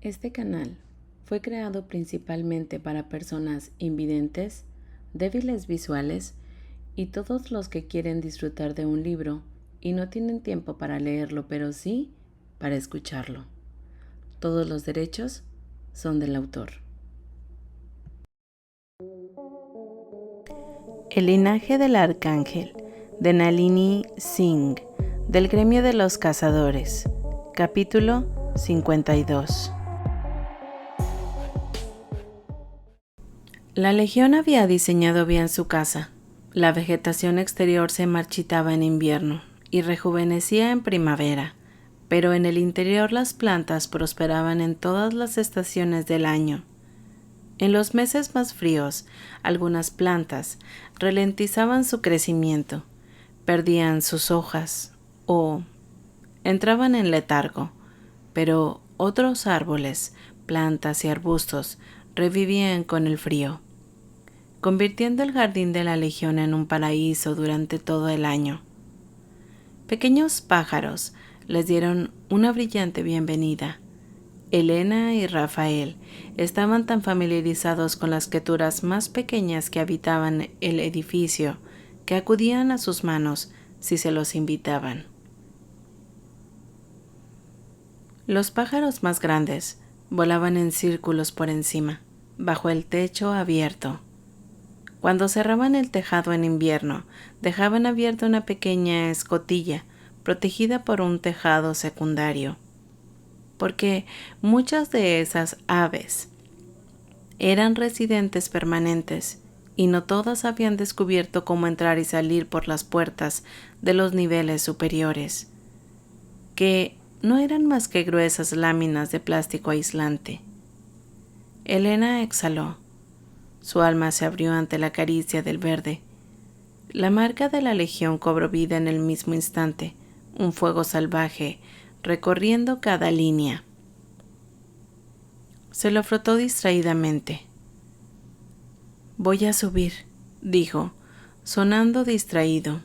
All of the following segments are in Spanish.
Este canal fue creado principalmente para personas invidentes, débiles visuales y todos los que quieren disfrutar de un libro y no tienen tiempo para leerlo, pero sí para escucharlo. Todos los derechos son del autor. El linaje del arcángel, de Nalini Singh, del gremio de los cazadores. Capítulo 52. La legión había diseñado bien su casa. La vegetación exterior se marchitaba en invierno y rejuvenecía en primavera, pero en el interior las plantas prosperaban en todas las estaciones del año. En los meses más fríos, algunas plantas ralentizaban su crecimiento, perdían sus hojas o entraban en letargo, pero otros árboles, plantas y arbustos revivían con el frío, convirtiendo el jardín de la Legión en un paraíso durante todo el año. Pequeños pájaros les dieron una brillante bienvenida. Elena y Rafael estaban tan familiarizados con las criaturas más pequeñas que habitaban el edificio que acudían a sus manos si se los invitaban. Los pájaros más grandes volaban en círculos por encima, bajo el techo abierto. Cuando cerraban el tejado en invierno, dejaban abierta una pequeña escotilla protegida por un tejado secundario, porque muchas de esas aves eran residentes permanentes y no todas habían descubierto cómo entrar y salir por las puertas de los niveles superiores, que no eran más que gruesas láminas de plástico aislante. Elena exhaló. Su alma se abrió ante la caricia del verde. La marca de la Legión cobró vida en el mismo instante, un fuego salvaje recorriendo cada línea. Se lo frotó distraídamente. «Voy a subir», dijo, sonando distraído.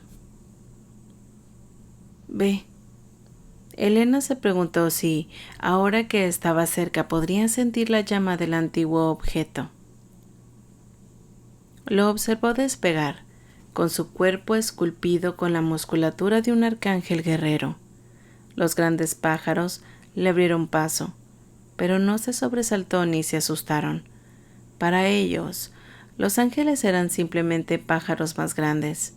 «Ve». Elena se preguntó si, ahora que estaba cerca, podría sentir la llama del antiguo objeto. Lo observó despegar, con su cuerpo esculpido con la musculatura de un arcángel guerrero. Los grandes pájaros le abrieron paso, pero no se sobresaltó ni se asustaron. Para ellos, los ángeles eran simplemente pájaros más grandes.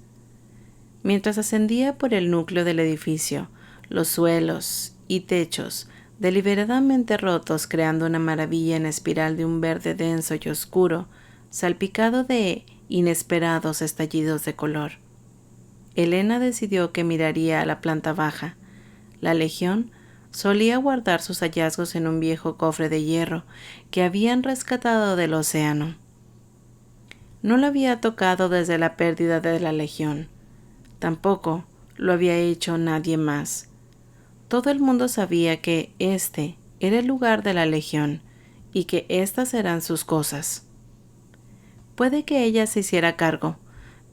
Mientras ascendía por el núcleo del edificio, los suelos y techos, deliberadamente rotos, creando una maravilla en espiral de un verde denso y oscuro, salpicado de inesperados estallidos de color. Elena decidió que miraría a la planta baja. La Legión solía guardar sus hallazgos en un viejo cofre de hierro que habían rescatado del océano. No lo había tocado desde la pérdida de la Legión. Tampoco lo había hecho nadie más. Todo el mundo sabía que este era el lugar de la Legión y que estas eran sus cosas. Puede que ella se hiciera cargo,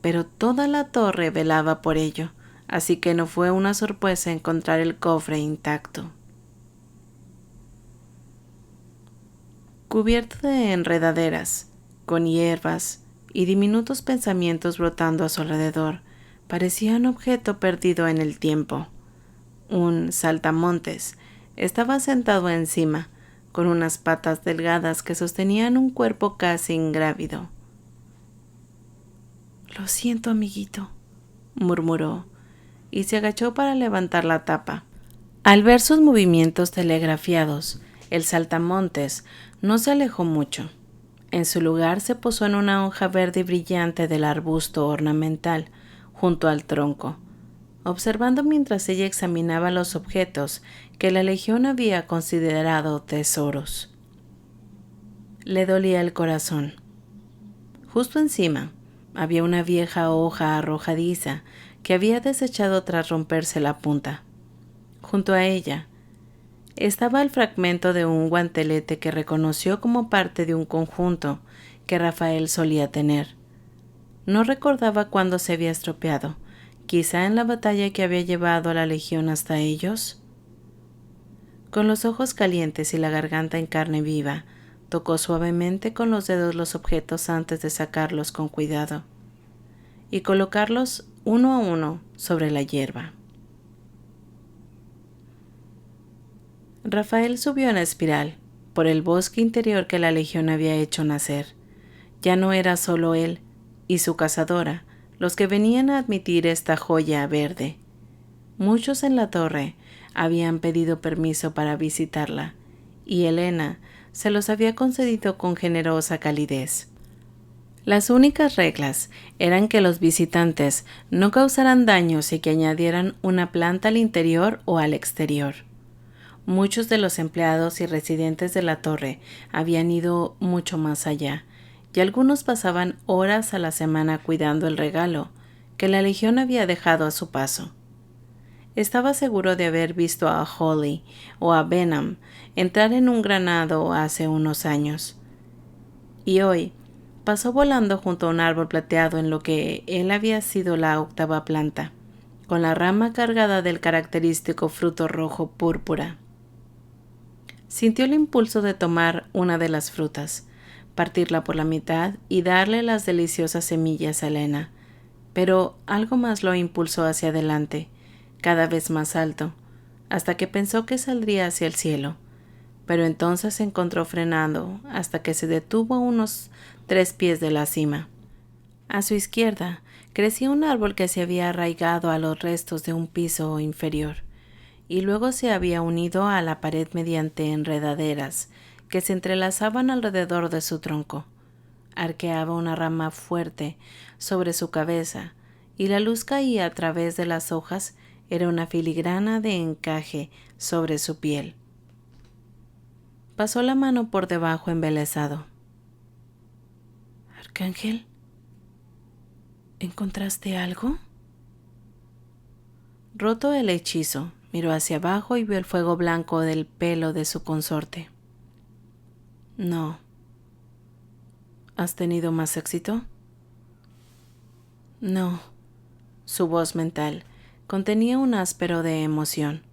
pero toda la torre velaba por ello, así que no fue una sorpresa encontrar el cofre intacto. Cubierto de enredaderas, con hierbas y diminutos pensamientos brotando a su alrededor, parecía un objeto perdido en el tiempo. Un saltamontes estaba sentado encima, con unas patas delgadas que sostenían un cuerpo casi ingrávido. «Lo siento, amiguito», murmuró, y se agachó para levantar la tapa. Al ver sus movimientos telegrafiados, el saltamontes no se alejó mucho. En su lugar se posó en una hoja verde y brillante del arbusto ornamental, junto al tronco, observando mientras ella examinaba los objetos que la Legión había considerado tesoros. Le dolía el corazón. Justo encima había una vieja hoja arrojadiza que había desechado tras romperse la punta. Junto a ella estaba el fragmento de un guantelete que reconoció como parte de un conjunto que Rafael solía tener. No recordaba cuándo se había estropeado, quizá en la batalla que había llevado a la Legión hasta ellos. Con los ojos calientes y la garganta en carne viva, tocó suavemente con los dedos los objetos antes de sacarlos con cuidado y colocarlos uno a uno sobre la hierba. Rafael subió en espiral por el bosque interior que la Legión había hecho nacer. Ya no era solo él y su cazadora los que venían a admitir esta joya verde. Muchos en la torre habían pedido permiso para visitarla, y Elena se los había concedido con generosa calidez. Las únicas reglas eran que los visitantes no causaran daños y que añadieran una planta al interior o al exterior. Muchos de los empleados y residentes de la torre habían ido mucho más allá, y algunos pasaban horas a la semana cuidando el regalo que la Legión había dejado a su paso. Estaba seguro de haber visto a Holly o a Benham entrar en un granado hace unos años. Y hoy pasó volando junto a un árbol plateado en lo que él había sido la octava planta, con la rama cargada del característico fruto rojo púrpura. Sintió el impulso de tomar una de las frutas, partirla por la mitad y darle las deliciosas semillas a Elena, pero algo más lo impulsó hacia adelante, cada vez más alto, hasta que pensó que saldría hacia el cielo, pero entonces se encontró frenando hasta que se detuvo a unos 3 pies de la cima. A su izquierda crecía un árbol que se había arraigado a los restos de un piso inferior, y luego se había unido a la pared mediante enredaderas que se entrelazaban alrededor de su tronco. Arqueaba una rama fuerte sobre su cabeza, y la luz caía a través de las hojas. Era una filigrana de encaje sobre su piel. Pasó la mano por debajo embelesado. «Arcángel, ¿encontraste algo?» Roto el hechizo, miró hacia abajo y vio el fuego blanco del pelo de su consorte. «No. ¿Has tenido más éxito?» «No». Su voz mental contenía un áspero de emoción.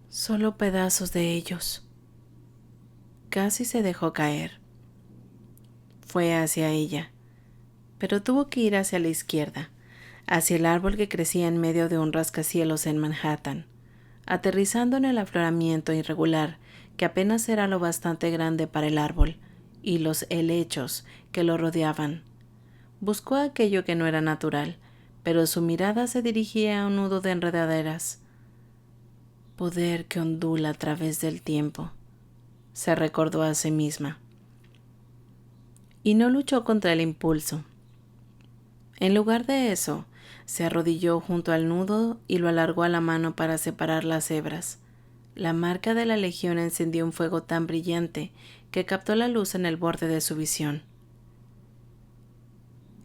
«Solo pedazos de ellos». Casi se dejó caer. Fue hacia ella, pero tuvo que ir hacia la izquierda, hacia el árbol que crecía en medio de un rascacielos en Manhattan, aterrizando en el afloramiento irregular que apenas era lo bastante grande para el árbol y los helechos que lo rodeaban. Buscó aquello que no era natural, pero su mirada se dirigía a un nudo de enredaderas. Poder que ondula a través del tiempo, se recordó a sí misma. Y no luchó contra el impulso. En lugar de eso, se arrodilló junto al nudo y lo alargó a la mano para separar las hebras. La marca de la Legión encendió un fuego tan brillante que captó la luz en el borde de su visión.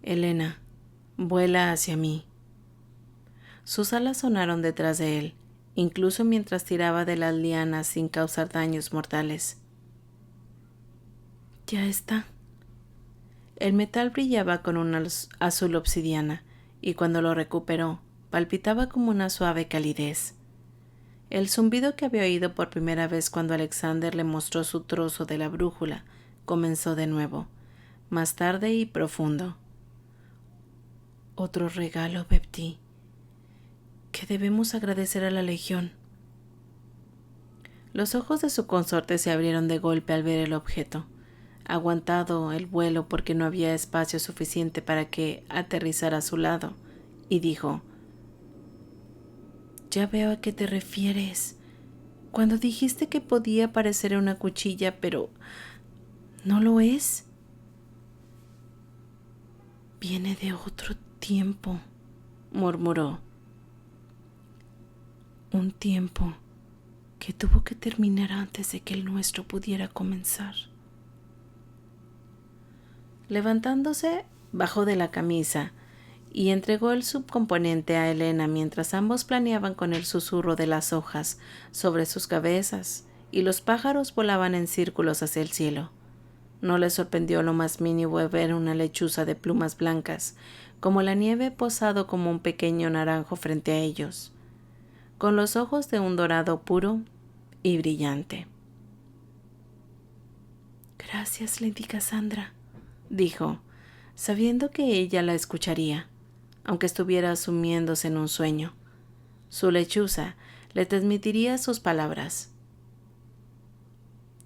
«Elena, vuela hacia mí». Sus alas sonaron detrás de él, incluso mientras tiraba de las lianas sin causar daños mortales. «Ya está». El metal brillaba con una azul obsidiana, y cuando lo recuperó, palpitaba como una suave calidez. El zumbido que había oído por primera vez cuando Alexander le mostró su trozo de la brújula comenzó de nuevo, más tarde y profundo. «Otro regalo, Bepti, que debemos agradecer a la Legión». Los ojos de su consorte se abrieron de golpe al ver el objeto, aguantado el vuelo porque no había espacio suficiente para que aterrizara a su lado, y dijo: «Ya veo a qué te refieres. Cuando dijiste que podía parecer una cuchilla, pero no lo es. Viene de otro tiempo», murmuró. «Un tiempo que tuvo que terminar antes de que el nuestro pudiera comenzar». Levantándose, bajó de la camisa y entregó el subcomponente a Elena mientras ambos planeaban con el susurro de las hojas sobre sus cabezas y los pájaros volaban en círculos hacia el cielo. No les sorprendió lo más mínimo ver una lechuza de plumas blancas, como la nieve posado como un pequeño naranjo frente a ellos. Con los ojos de un dorado puro, y brillante. «Gracias, Lady Cassandra», dijo, sabiendo que ella la escucharía, aunque estuviera sumiéndose en un sueño. Su lechuza le transmitiría sus palabras.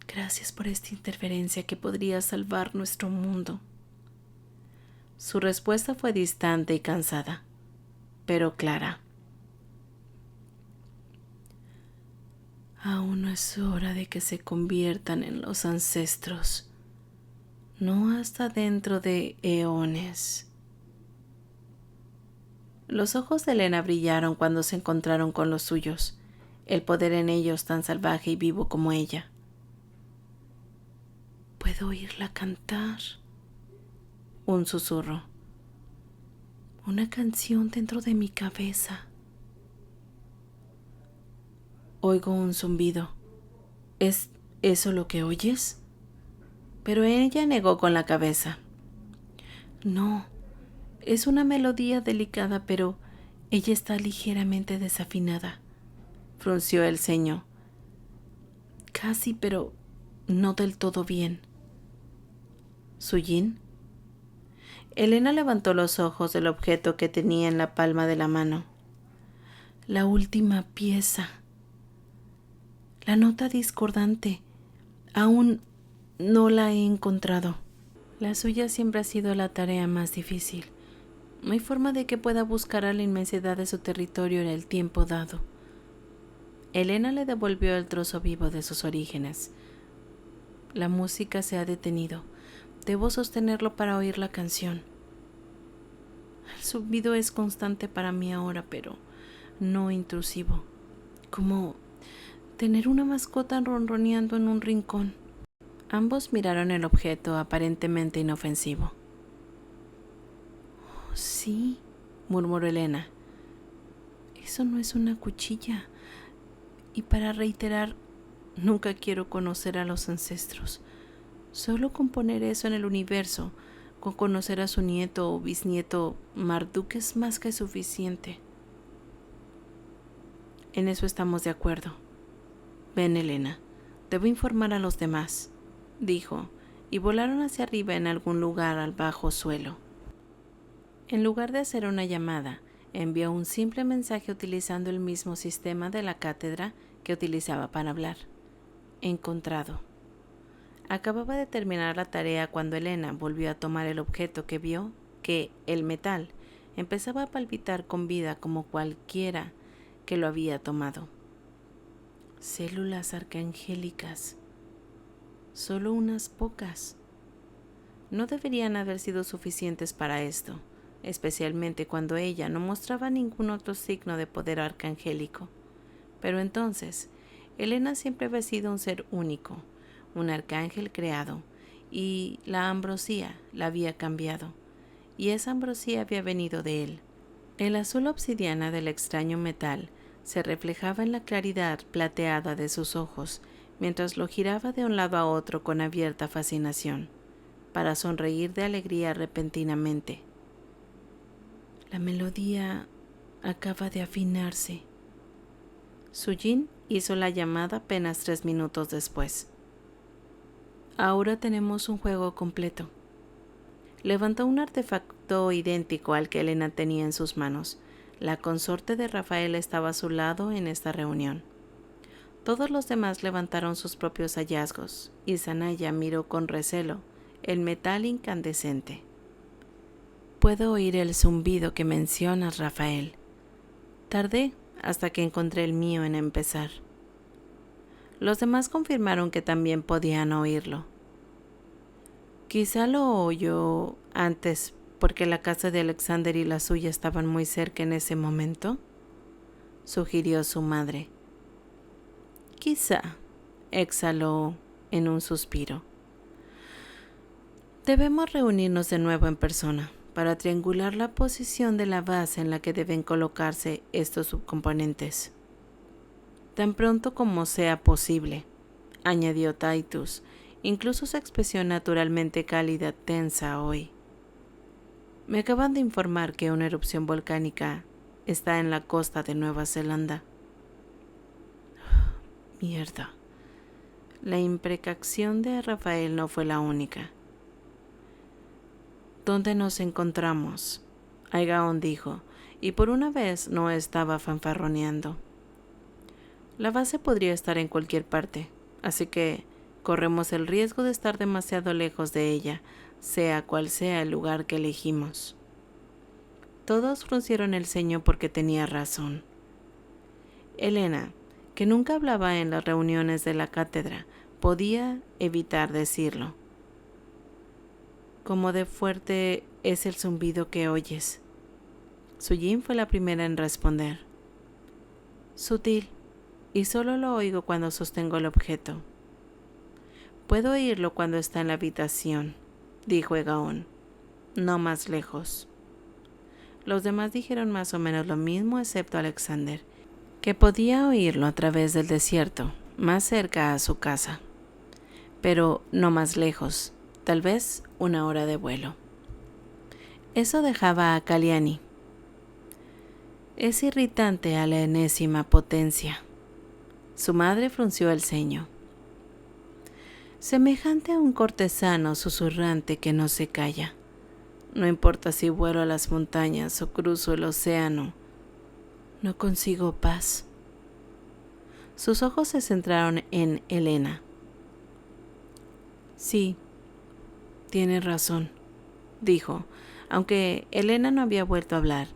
«Gracias por esta interferencia que podría salvar nuestro mundo». Su respuesta fue distante y cansada, pero clara. «Aún no es hora de que se conviertan en los ancestros, no hasta dentro de eones». Los ojos de Elena brillaron cuando se encontraron con los suyos, el poder en ellos tan salvaje y vivo como ella. «Puedo oírla cantar», un susurro, «una canción dentro de mi cabeza». «Oigo un zumbido. ¿Es eso lo que oyes?». Pero ella negó con la cabeza. «No, es una melodía delicada, pero ella está ligeramente desafinada». Frunció el ceño. «Casi, pero no del todo bien». «¿Sujin?». Elena levantó los ojos del objeto que tenía en la palma de la mano. «La última pieza. La nota discordante. Aún no la he encontrado». «La suya siempre ha sido la tarea más difícil. No hay forma de que pueda buscar a la inmensidad de su territorio en el tiempo dado». Elena le devolvió el trozo vivo de sus orígenes. «La música se ha detenido. Debo sostenerlo para oír la canción. El zumbido es constante para mí ahora, pero no intrusivo. Como tener una mascota ronroneando en un rincón». Ambos miraron el objeto aparentemente inofensivo. «Oh, sí», murmuró Elena. «Eso no es una cuchilla. Y para reiterar, nunca quiero conocer a los ancestros. Solo con poner eso en el universo, con conocer a su nieto o bisnieto Marduk es más que suficiente». «En eso estamos de acuerdo. Ven, Elena, debo informar a los demás», dijo, y volaron hacia arriba en algún lugar al bajo suelo. En lugar de hacer una llamada, envió un simple mensaje utilizando el mismo sistema de la cátedra que utilizaba para hablar. «Encontrado». Acababa de terminar la tarea cuando Elena volvió a tomar el objeto que vio que el metal empezaba a palpitar con vida como cualquiera que lo había tomado. «Células arcangélicas. Solo unas pocas. No deberían haber sido suficientes para esto, especialmente cuando ella no mostraba ningún otro signo de poder arcangélico. Pero entonces, Elena siempre había sido un ser único, un arcángel creado, y la ambrosía la había cambiado, y esa ambrosía había venido de él. El azul obsidiana del extraño metal se reflejaba en la claridad plateada de sus ojos, mientras lo giraba de un lado a otro con abierta fascinación, para sonreír de alegría repentinamente. «La melodía acaba de afinarse». Sujin hizo la llamada apenas 3 minutos después. «Ahora tenemos un juego completo». Levantó un artefacto idéntico al que Elena tenía en sus manos. La consorte de Rafael estaba a su lado en esta reunión. Todos los demás levantaron sus propios hallazgos, y Sanaya miró con recelo el metal incandescente. «Puedo oír el zumbido que mencionas, Rafael. Tardé hasta que encontré el mío en empezar». Los demás confirmaron que también podían oírlo. «Quizá lo oyó antes porque la casa de Alexander y la suya estaban muy cerca en ese momento», sugirió su madre. «Quizá», exhaló en un suspiro. «Debemos reunirnos de nuevo en persona para triangular la posición de la base en la que deben colocarse estos subcomponentes. Tan pronto como sea posible», añadió Titus, incluso su expresión naturalmente cálida tensa hoy. «Me acaban de informar que una erupción volcánica está en la costa de Nueva Zelanda». Mierda. La imprecación de Rafael no fue la única. ¿Dónde nos encontramos?, Aigaón dijo, y por una vez no estaba fanfarroneando. La base podría estar en cualquier parte, así que corremos el riesgo de estar demasiado lejos de ella, sea cual sea el lugar que elegimos. Todos fruncieron el ceño porque tenía razón. Elena, que nunca hablaba en las reuniones de la cátedra, podía evitar decirlo. ¿Cómo de fuerte es el zumbido que oyes? Sujin fue la primera en responder. Sutil, y solo lo oigo cuando sostengo el objeto. Puedo oírlo cuando está en la habitación, dijo Egaón. No más lejos. Los demás dijeron más o menos lo mismo excepto Alexander, que podía oírlo a través del desierto, más cerca a su casa. Pero no más lejos, tal vez 1 hora de vuelo. Eso dejaba a Kalyani. Es irritante a la enésima potencia. Su madre frunció el ceño. Semejante a un cortesano susurrante que no se calla. No importa si vuelo a las montañas o cruzo el océano, no consigo paz. Sus ojos se centraron en Elena. Sí, tiene razón, dijo, aunque Elena no había vuelto a hablar.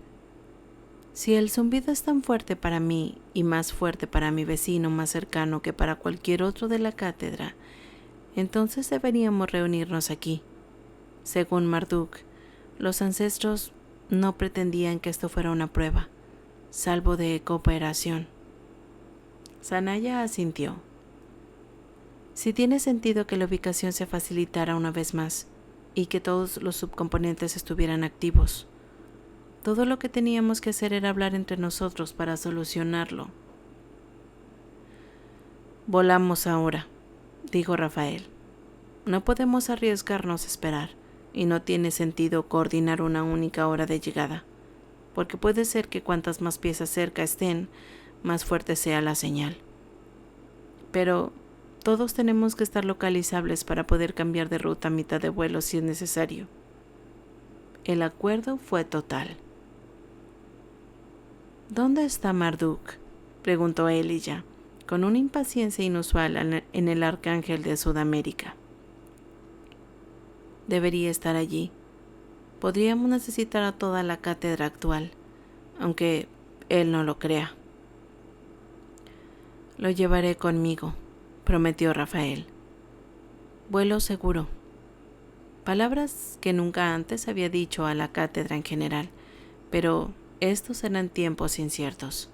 Si el zumbido es tan fuerte para mí y más fuerte para mi vecino más cercano que para cualquier otro de la cátedra, entonces deberíamos reunirnos aquí. Según Marduk, los ancestros no pretendían que esto fuera una prueba, salvo de cooperación. Sanaya asintió. Si tiene sentido que la ubicación se facilitara una vez más y que todos los subcomponentes estuvieran activos. Todo lo que teníamos que hacer era hablar entre nosotros para solucionarlo. Volamos ahora, dijo Rafael. No podemos arriesgarnos a esperar, y no tiene sentido coordinar una única hora de llegada, porque puede ser que cuantas más piezas cerca estén, más fuerte sea la señal. Pero todos tenemos que estar localizables para poder cambiar de ruta a mitad de vuelo si es necesario. El acuerdo fue total. ¿Dónde está Marduk?, preguntó Elijah, con una impaciencia inusual en el arcángel de Sudamérica. Debería estar allí. Podríamos necesitar a toda la cátedra actual, aunque él no lo crea. Lo llevaré conmigo, prometió Rafael. Vuelo seguro. Palabras que nunca antes había dicho a la cátedra en general, pero estos eran tiempos inciertos.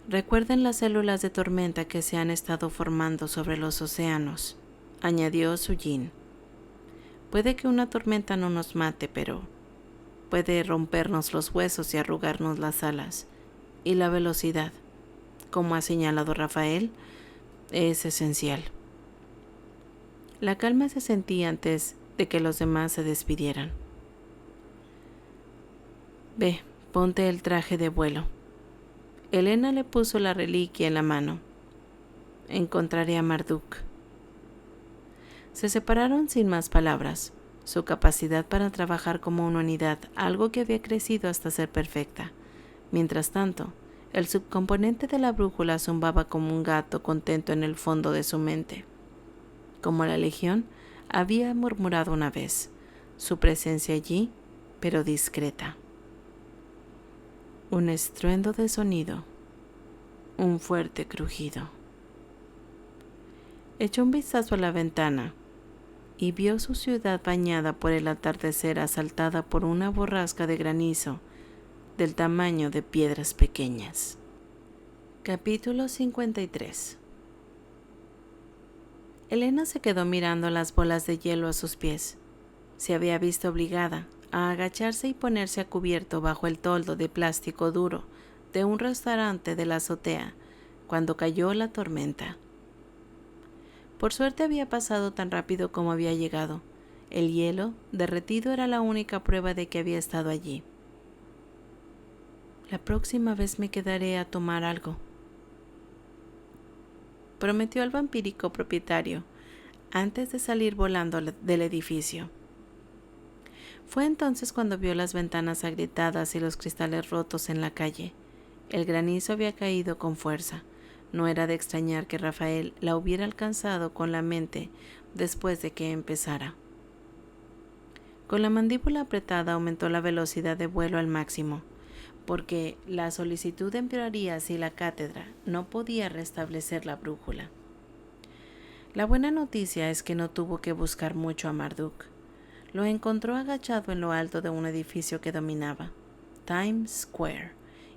Recuerden las células de tormenta que se han estado formando sobre los océanos, añadió Sujin. Puede que una tormenta no nos mate, pero puede rompernos los huesos y arrugarnos las alas. Y la velocidad, como ha señalado Rafael, es esencial. La calma se sentía antes de que los demás se despidieran. Ve, ponte el traje de vuelo. Elena le puso la reliquia en la mano. Encontraré a Marduk. Se separaron sin más palabras. Su capacidad para trabajar como una unidad, algo que había crecido hasta ser perfecta. Mientras tanto, el subcomponente de la brújula zumbaba como un gato contento en el fondo de su mente. Como la Legión había murmurado una vez, su presencia allí, pero discreta. Un estruendo de sonido, un fuerte crujido. Echó un vistazo a la ventana y vio su ciudad bañada por el atardecer, asaltada por una borrasca de granizo del tamaño de piedras pequeñas. Capítulo 53. Elena se quedó mirando las bolas de hielo a sus pies. Se había visto obligada a agacharse y ponerse a cubierto bajo el toldo de plástico duro de un restaurante de la azotea cuando cayó la tormenta. Por suerte había pasado tan rápido como había llegado. El hielo derretido era la única prueba de que había estado allí. La próxima vez me quedaré a tomar algo, prometió el vampírico propietario antes de salir volando del edificio. Fue entonces cuando vio las ventanas agrietadas y los cristales rotos en la calle. El granizo había caído con fuerza. No era de extrañar que Rafael la hubiera alcanzado con la mente después de que empezara. Con la mandíbula apretada aumentó la velocidad de vuelo al máximo, porque la solicitud empeoraría si la cátedra no podía restablecer la brújula. La buena noticia es que no tuvo que buscar mucho a Marduk. Lo encontró agachado en lo alto de un edificio que dominaba, Times Square,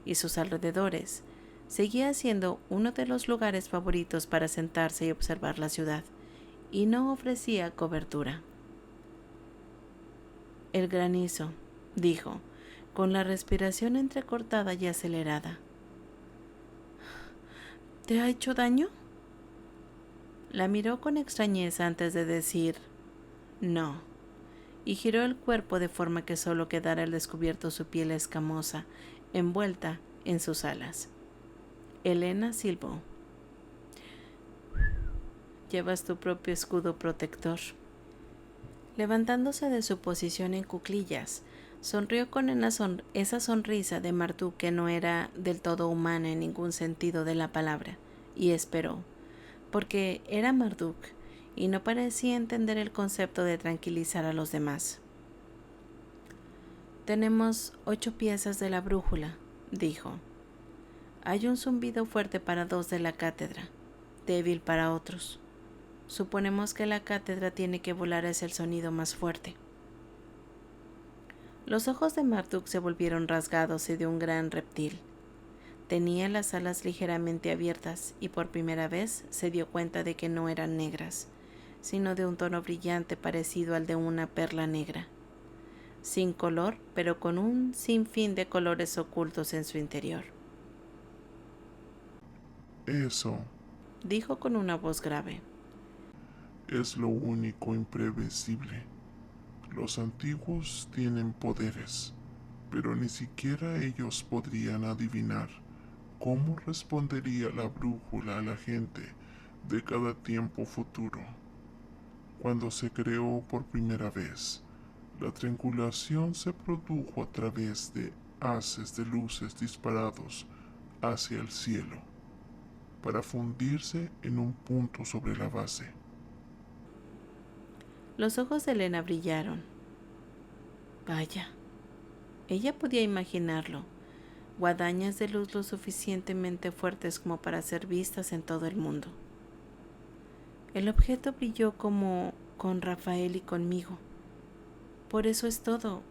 y sus alrededores. Seguía siendo uno de los lugares favoritos para sentarse y observar la ciudad, y no ofrecía cobertura. El granizo, dijo, con la respiración entrecortada y acelerada. ¿Te ha hecho daño? La miró con extrañeza antes de decir no, y giró el cuerpo de forma que solo quedara al descubierto su piel escamosa, envuelta en sus alas. Elena silbó. Llevas tu propio escudo protector. Levantándose de su posición en cuclillas, sonrió con esa sonrisa de Marduk que no era del todo humana en ningún sentido de la palabra, y esperó, porque era Marduk, y no parecía entender el concepto de tranquilizar a los demás. Tenemos 8 piezas de la brújula, dijo. Hay un zumbido fuerte para 2 de la cátedra, débil para otros. Suponemos que la cátedra tiene que volar hacia el sonido más fuerte. Los ojos de Marduk se volvieron rasgados y de un gran reptil. Tenía las alas ligeramente abiertas y por primera vez se dio cuenta de que no eran negras, sino de un tono brillante parecido al de una perla negra. Sin color, pero con un sinfín de colores ocultos en su interior. Eso, dijo con una voz grave, es lo único imprevisible. Los antiguos tienen poderes, pero ni siquiera ellos podrían adivinar cómo respondería la brújula a la gente de cada tiempo futuro. Cuando se creó por primera vez, la triangulación se produjo a través de haces de luces disparados hacia el cielo, para fundirse en un punto sobre la base. Los ojos de Elena brillaron. Vaya, ella podía imaginarlo. Guadañas de luz lo suficientemente fuertes como para ser vistas en todo el mundo. El objeto brilló como con Rafael y conmigo. Por eso es todo.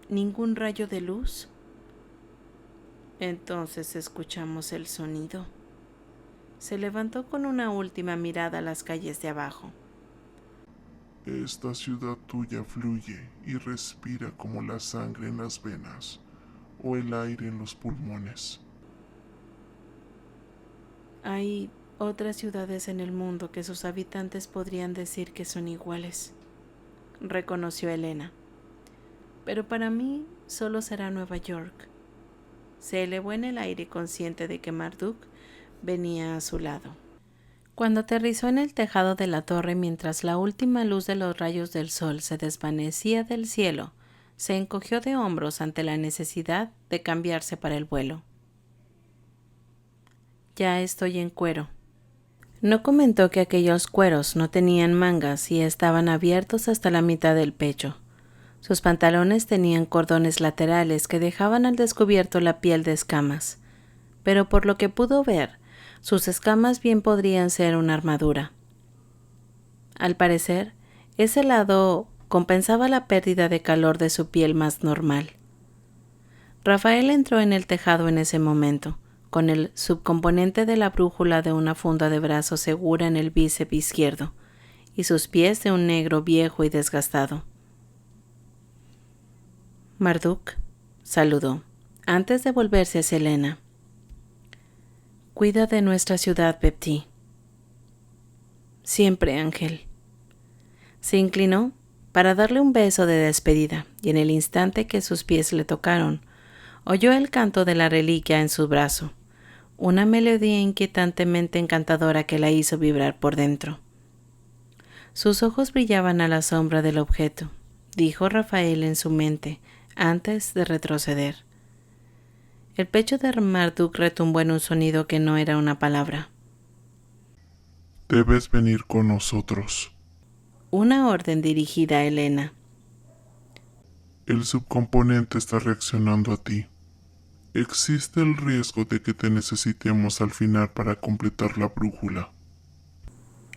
¿Ningún rayo de luz? Entonces escuchamos el sonido. Se levantó con una última mirada a las calles de abajo. Esta ciudad tuya fluye y respira como la sangre en las venas o el aire en los pulmones. Hay otras ciudades en el mundo que sus habitantes podrían decir que son iguales, reconoció Elena. Pero para mí solo será Nueva York. Se elevó en el aire consciente de que Marduk venía a su lado. Cuando aterrizó en el tejado de la torre mientras la última luz de los rayos del sol se desvanecía del cielo, se encogió de hombros ante la necesidad de cambiarse para el vuelo. Ya estoy en cuero. No comentó que aquellos cueros no tenían mangas y estaban abiertos hasta la mitad del pecho. Sus pantalones tenían cordones laterales que dejaban al descubierto la piel de escamas, pero por lo que pudo ver, sus escamas bien podrían ser una armadura. Al parecer, ese lado compensaba la pérdida de calor de su piel más normal. Rafael entró en el tejado en ese momento, con el subcomponente de la brújula de una funda de brazo segura en el bíceps izquierdo, y sus pies de un negro viejo y desgastado. Marduk saludó, antes de volverse hacia Elena. Cuida de nuestra ciudad, Bepti. Siempre, Ángel. Se inclinó para darle un beso de despedida, y en el instante que sus pies le tocaron, oyó el canto de la reliquia en su brazo, una melodía inquietantemente encantadora que la hizo vibrar por dentro. Sus ojos brillaban a la sombra del objeto, dijo Rafael en su mente, antes de retroceder. El pecho de Marduk retumbó en un sonido que no era una palabra. Debes venir con nosotros. Una orden dirigida a Helena. El subcomponente está reaccionando a ti. Existe el riesgo de que te necesitemos al final para completar la brújula.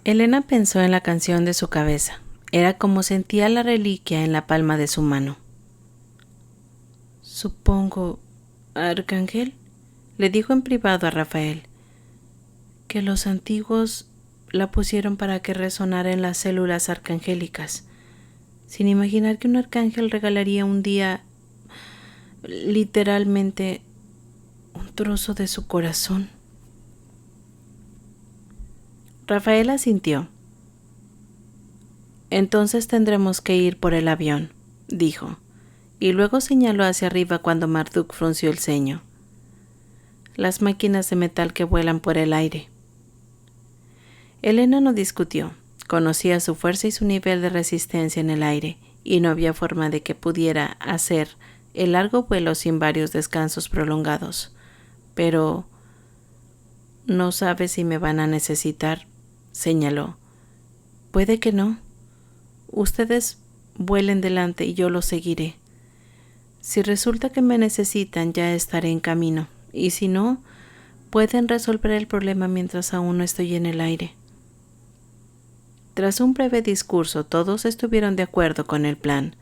Helena pensó en la canción de su cabeza. Era como sentía la reliquia en la palma de su mano. Supongo, Arcángel, le dijo en privado a Rafael, que los antiguos la pusieron para que resonara en las células arcangélicas, sin imaginar que un arcángel regalaría un día, literalmente, un trozo de su corazón. Rafael asintió. Entonces tendremos que ir por el avión, dijo, y luego señaló hacia arriba cuando Marduk frunció el ceño. Las máquinas de metal que vuelan por el aire. Helena no discutió. Conocía su fuerza y su nivel de resistencia en el aire, y no había forma de que pudiera hacer el largo vuelo sin varios descansos prolongados. Pero no sabe si me van a necesitar, señaló. Puede que no. Ustedes vuelen delante y yo los seguiré. Si resulta que me necesitan, ya estaré en camino, y si no, pueden resolver el problema mientras aún no estoy en el aire. Tras un breve discurso, todos estuvieron de acuerdo con el plan.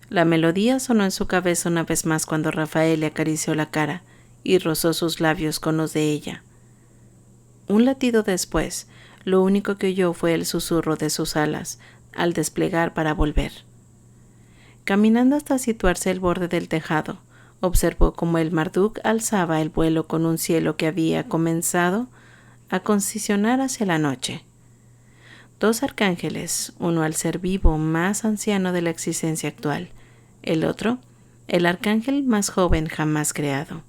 La melodía sonó en su cabeza una vez más cuando Rafael le acarició la cara y rozó sus labios con los de ella. Un latido después, lo único que oyó fue el susurro de sus alas al desplegar para volver. Caminando hasta situarse al borde del tejado, observó cómo el Marduk alzaba el vuelo con un cielo que había comenzado a concesionar hacia la noche. Dos arcángeles, uno al ser vivo más anciano de la existencia actual, el otro, el arcángel más joven jamás creado.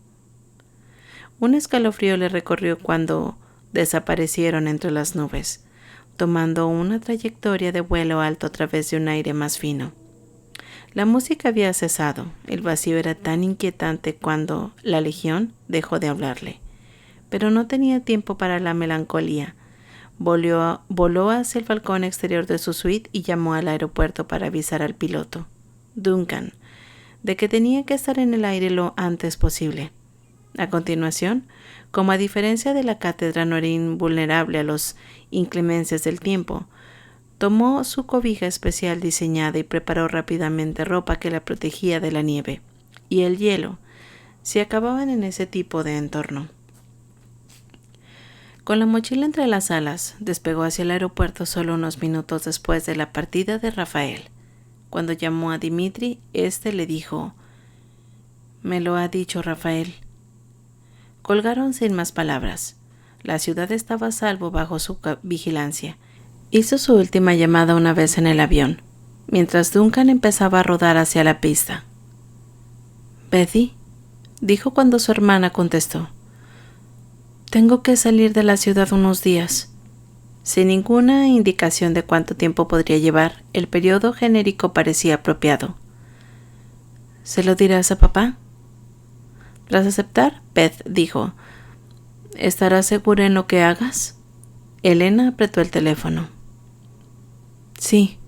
Un escalofrío le recorrió cuando desaparecieron entre las nubes, tomando una trayectoria de vuelo alto a través de un aire más fino. La música había cesado, el vacío era tan inquietante cuando la legión dejó de hablarle, pero no tenía tiempo para la melancolía. Voló hacia el balcón exterior de su suite y llamó al aeropuerto para avisar al piloto, Duncan, de que tenía que estar en el aire lo antes posible. A continuación, como a diferencia de la cátedra no era invulnerable a las inclemencias del tiempo, tomó su cobija especial diseñada y preparó rápidamente ropa que la protegía de la nieve y el hielo, si acababan en ese tipo de entorno. Con la mochila entre las alas, despegó hacia el aeropuerto solo unos minutos después de la partida de Rafael. Cuando llamó a Dimitri, éste le dijo: «Me lo ha dicho Rafael». Colgaron sin más palabras. La ciudad estaba a salvo bajo su vigilancia. Hizo su última llamada una vez en el avión, mientras Duncan empezaba a rodar hacia la pista. «Betty», dijo cuando su hermana contestó. «Tengo que salir de la ciudad unos días». Sin ninguna indicación de cuánto tiempo podría llevar, el periodo genérico parecía apropiado. «¿Se lo dirás a papá?». Tras aceptar, Beth dijo: «¿Estarás segura en lo que hagas?». Helena apretó el teléfono. «Sí,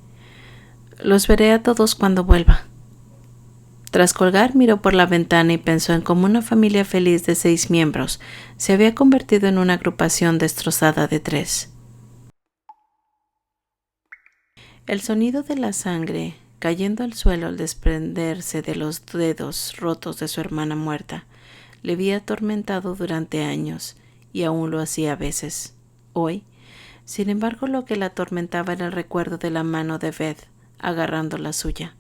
los veré a todos cuando vuelva». Tras colgar, miró por la ventana y pensó en cómo una familia feliz de 6 miembros se había convertido en una agrupación destrozada de 3. El sonido de la sangre cayendo al suelo al desprenderse de los dedos rotos de su hermana muerta le había atormentado durante años y aún lo hacía a veces. Hoy, sin embargo, lo que la atormentaba era el recuerdo de la mano de Beth agarrando la suya,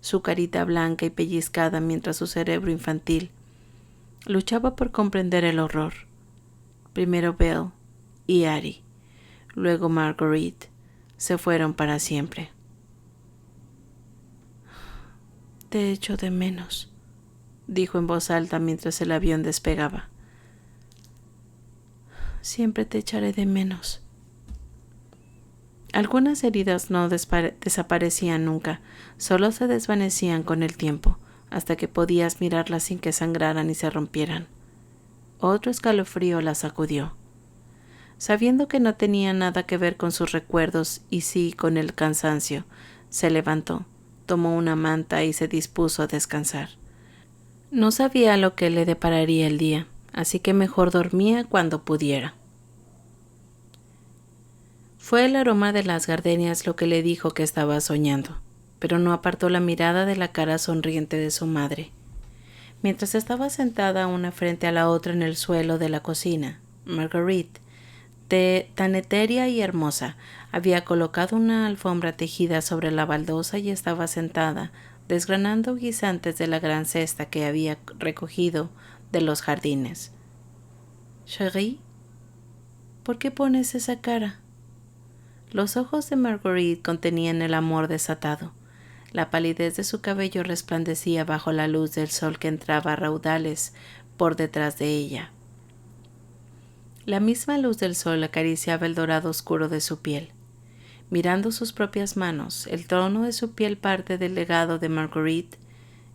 su carita blanca y pellizcada mientras su cerebro infantil luchaba por comprender el horror. Primero Belle y Ari, luego Marguerite, se fueron para siempre. «Te echo de menos», dijo en voz alta mientras el avión despegaba. siempre te echaré de menos. Algunas heridas no desaparecían nunca, solo se desvanecían con el tiempo, hasta que podías mirarlas sin que sangraran y se rompieran. Otro escalofrío la sacudió. Sabiendo que no tenía nada que ver con sus recuerdos y sí con el cansancio, se levantó, tomó una manta y se dispuso a descansar. No sabía lo que le depararía el día, así que mejor dormía cuando pudiera. Fue el aroma de las gardenias lo que le dijo que estaba soñando, pero no apartó la mirada de la cara sonriente de su madre. Mientras estaba sentada una frente a la otra en el suelo de la cocina, Marguerite, tan etérea y hermosa, había colocado una alfombra tejida sobre la baldosa y estaba sentada, desgranando guisantes de la gran cesta que había recogido de los jardines. «Chérie, ¿por qué pones esa cara?» Los ojos de Marguerite contenían el amor desatado. La palidez de su cabello resplandecía bajo la luz del sol que entraba a raudales por detrás de ella. La misma luz del sol acariciaba el dorado oscuro de su piel. Mirando sus propias manos, el tono de su piel parte del legado de Marguerite,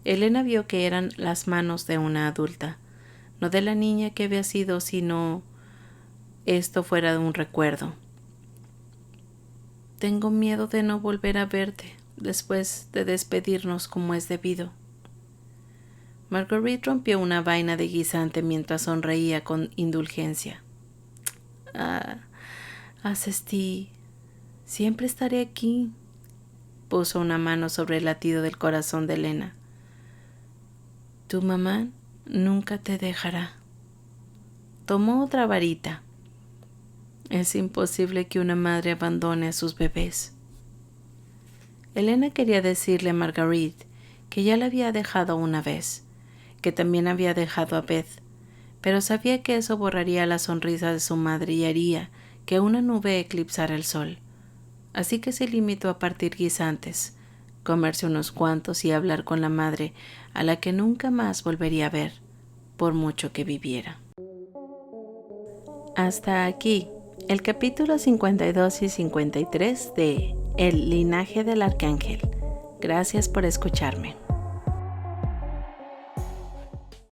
Elena vio que eran las manos de una adulta, no de la niña que había sido, sino esto fuera un recuerdo. «Tengo miedo de no volver a verte después de despedirnos como es debido». Marguerite rompió una vaina de guisante mientras sonreía con indulgencia. Cesti, siempre estaré aquí. Puso una mano sobre el latido del corazón de Elena. Tu mamá nunca te dejará. Tomó otra varita. Es imposible que una madre abandone a sus bebés. Elena quería decirle a Marguerite que ya la había dejado una vez, que también había dejado a Beth, pero sabía que eso borraría la sonrisa de su madre y haría que una nube eclipsara el sol. Así que se limitó a partir guisantes, comerse unos cuantos y hablar con la madre, a la que nunca más volvería a ver, por mucho que viviera. Hasta aquí el capítulo 52 y 53 de El linaje del arcángel. Gracias por escucharme.